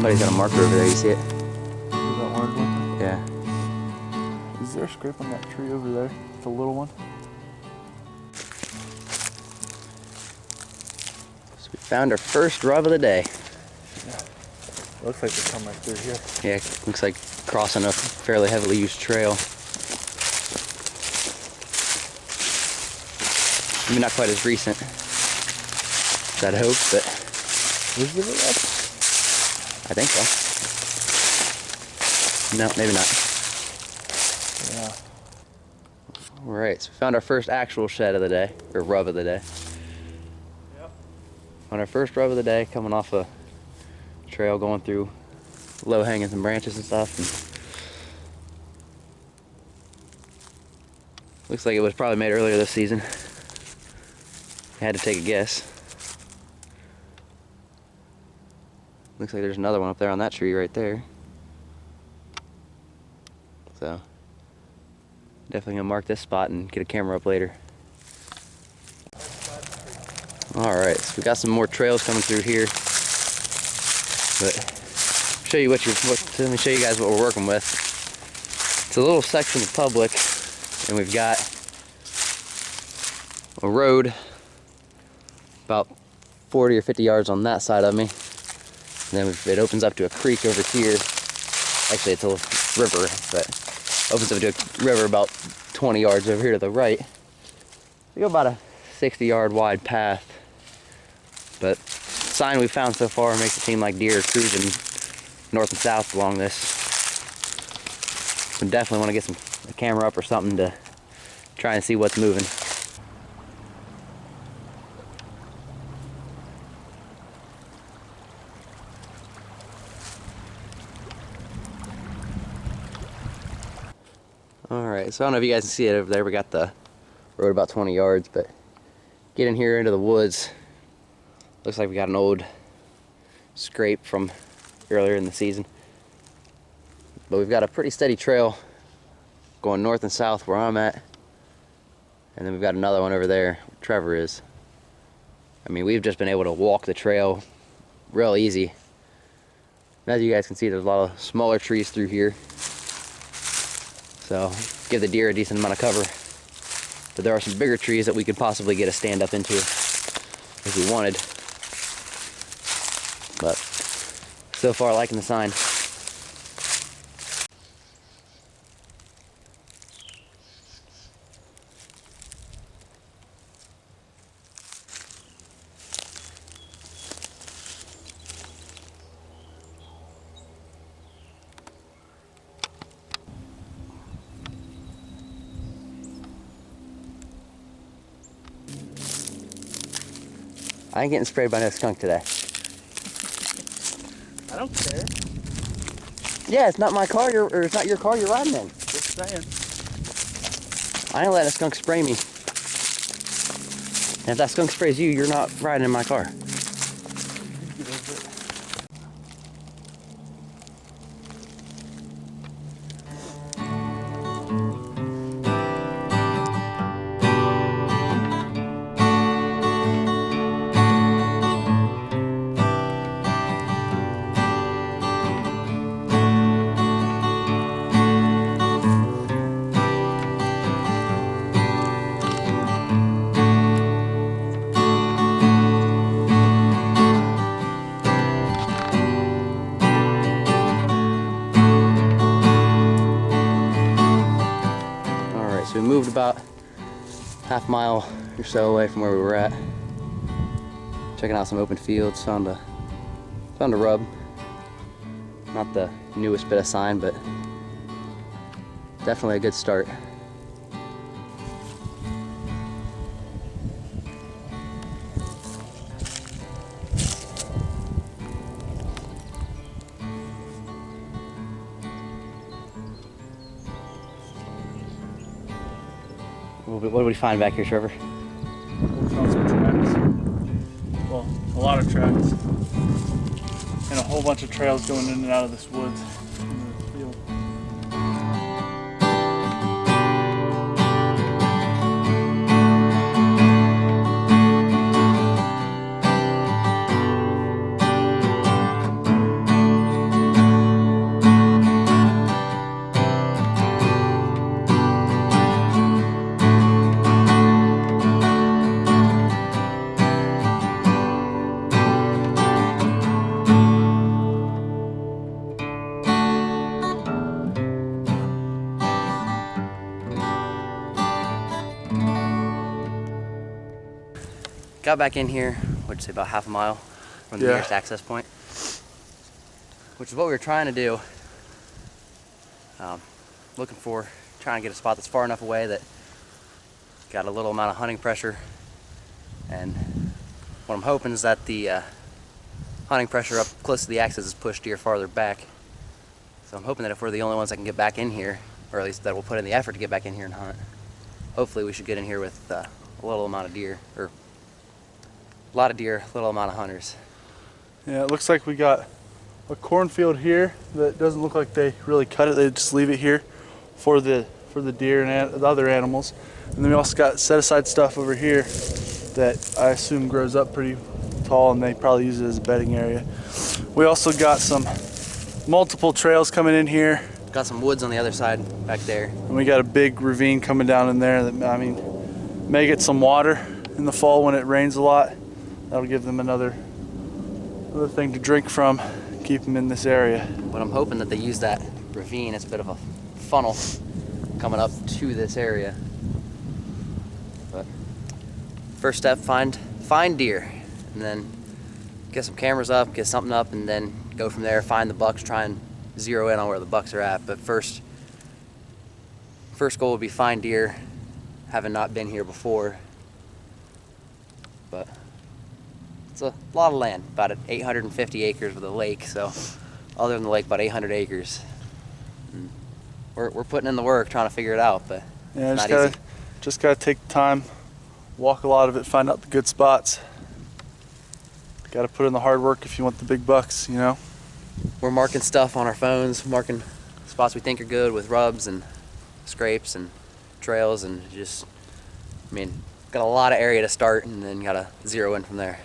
Somebody's got a marker over there, you see it? Is that orange one? Yeah. Is there a scrape on that tree over there? It's a little one. So we found our first rub of the day. Yeah. Looks like they come right through here. Yeah, looks like crossing a fairly heavily used trail. Maybe not quite as recent as I'd hope, but Is there a rub? I think so. No, maybe not. Yeah. Alright, so we found our first actual shed of the day, or rub of the day. Yep. On our first rub of the day, coming off a trail going through low hanging some branches and stuff. And looks like it was probably made earlier this season. I had to take a guess. Looks like there's another one up there on that tree right there. So definitely gonna mark this spot and get a camera up later. Alright, so we got some more trails coming through here. But show you let me show you guys what we're working with. It's a little section of public, and we've got a road about 40 or 50 yards on that side of me. And then it opens up to a creek over here. Actually, it's a river, but opens up to a river about 20 yards over here to the right. We go about a 60-yard wide path. But the sign we found so far makes it seem like deer are cruising north and south along this. So definitely want to get a camera up or something to try and see what's moving. Alright, so I don't know if you guys can see it over there. We got the road about 20 yards, but getting here into the woods, looks like we got an old scrape from earlier in the season. But we've got a pretty steady trail going north and south where I'm at. And then we've got another one over there where Trevor is. I mean, we've just been able to walk the trail real easy. As you guys can see, there's a lot of smaller trees through here. So give the deer a decent amount of cover. But there are some bigger trees that we could possibly get a stand up into if we wanted. But so far, liking the sign. I ain't getting sprayed by no skunk today. I don't care. Yeah, it's not my car, or it's not your car you're riding in. Just saying. I ain't letting a skunk spray me. And if that skunk sprays you, you're not riding in my car. So we moved about half mile or so away from where we were at. Checking out some open fields, found a rub. Not the newest bit of sign, but definitely a good start. What did we find back here, Trevor? We found some tracks. Well, a lot of tracks. And a whole bunch of trails going in and out of this woods. In the field. got back in here, what'd you say, about half a mile from the nearest access point, which is what we were trying to do. Trying to get a spot that's far enough away that got a little amount of hunting pressure, and what I'm hoping is that the hunting pressure up close to the axis has pushed deer farther back. So I'm hoping that if we're the only ones that can get back in here, or at least that will put in the effort to get back in here and hunt, hopefully we should get in here with a little amount of deer, or a lot of deer, little amount of hunters. Yeah, it looks like we got a cornfield here that doesn't look like they really cut it. They just leave it here for the deer and the other animals. And then we also got set aside stuff over here that I assume grows up pretty tall, and they probably use it as a bedding area. We also got some multiple trails coming in here. Got some woods on the other side back there. And we got a big ravine coming down in there that, I mean, may get some water in the fall when it rains a lot. That'll give them another thing to drink from, keep them in this area. But I'm hoping that they use that ravine as a bit of a funnel coming up to this area. But first step, find deer, and then get some cameras up, get something up, and then go from there, find the bucks, try and zero in on where the bucks are at. But first goal would be find deer, having not been here before. But it's a lot of land, about 850 acres with a lake, so other than the lake, about 800 acres. And we're putting in the work trying to figure it out, but yeah, it's not easy. Just gotta take the time, walk a lot of it, find out the good spots. Gotta put in the hard work if you want the big bucks, you know? We're marking stuff on our phones, marking spots we think are good with rubs and scrapes and trails, and just, I mean, got a lot of area to start, and then gotta zero in from there.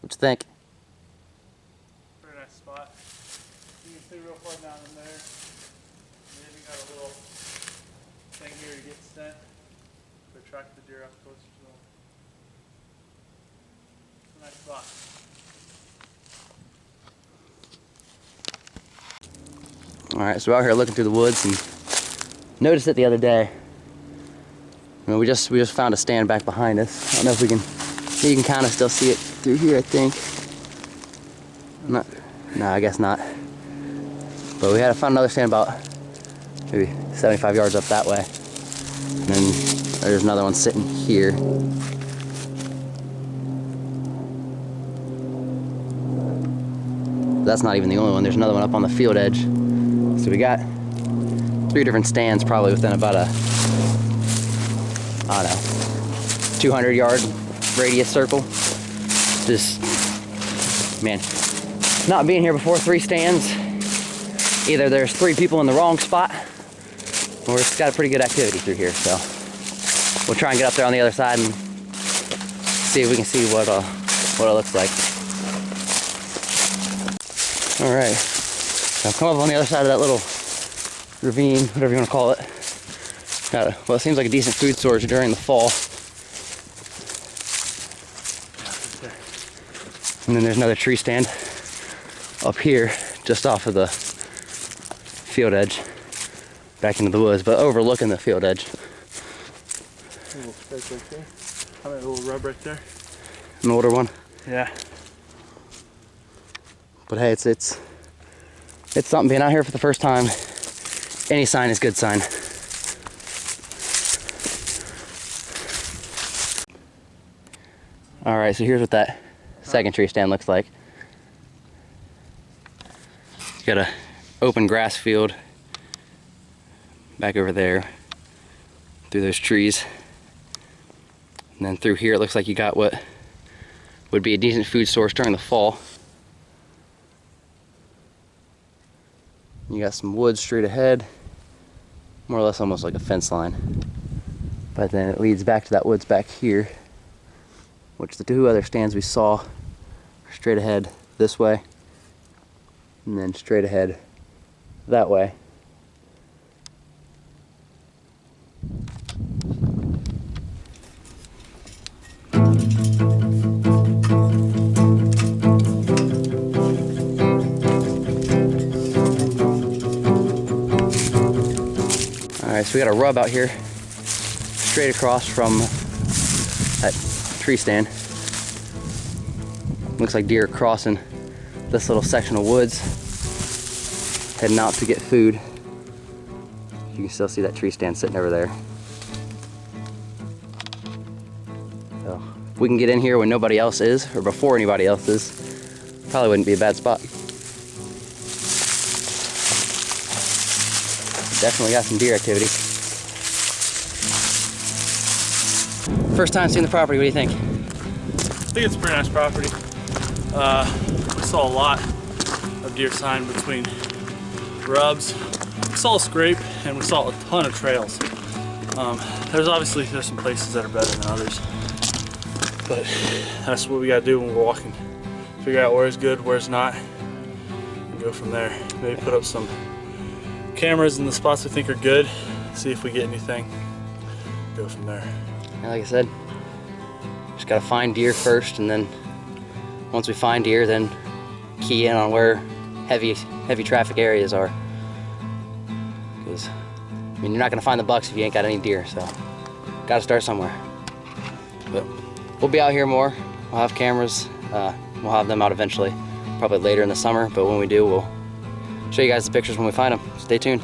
What you think? Very nice spot. You can see real far down in there. And then you got a little thing here to get scent to attract the deer up closer to them. It's a nice spot. Alright, so we're out here looking through the woods and noticed it the other day. I mean, we just found a stand back behind us. I don't know if you can kind of still see it through here, I think. No, I guess not. But we had to find another stand about maybe 75 yards up that way. And then there's another one sitting here. That's not even the only one. There's another one up on the field edge. So we got 3 different stands probably within about a, I don't know, 200 yard radius circle. Just, man, not being here before, 3 stands. Either there's 3 people in the wrong spot, or it's got a pretty good activity through here. So we'll try and get up there on the other side and see if we can see what it looks like. All right, so I've come up on the other side of that little ravine, whatever you want to call it. Got well, it seems like a decent food source during the fall. And then there's another tree stand up here, just off of the field edge, back into the woods, but overlooking the field edge. A little stake right there. I mean, a little rub right there. An older one. Yeah. But hey, it's something being out here for the first time. Any sign is good sign. All right, so here's what that second tree stand looks like. Got a open grass field back over there through those trees, and then through here it looks like you got what would be a decent food source during the fall. You got some woods straight ahead, more or less almost like a fence line. But then it leads back to that woods back here, which the two other stands we saw are straight ahead this way, and then straight ahead that way. Alright, so we got a rub out here straight across from that tree stand. Looks like deer are crossing this little section of woods, heading out to get food. You can still see that tree stand sitting over there. So if we can get in here when nobody else is, or before anybody else is, probably wouldn't be a bad spot. Definitely got some deer activity. First time seeing the property, what do you think? I think it's a pretty nice property. We saw a lot of deer sign between rubs. We saw a scrape and we saw a ton of trails. There's some places that are better than others, but that's what we gotta do when we're walking. Figure out where's good, where's not, and go from there. Maybe put up some cameras in the spots we think are good, see if we get anything, go from there. And like I said, just gotta find deer first, and then once we find deer, then key in on where heavy traffic areas are. Because I mean, you're not gonna find the bucks if you ain't got any deer, so gotta start somewhere. But we'll be out here more. We'll have cameras. We'll have them out eventually, probably later in the summer. But when we do, we'll show you guys the pictures when we find them. Stay tuned.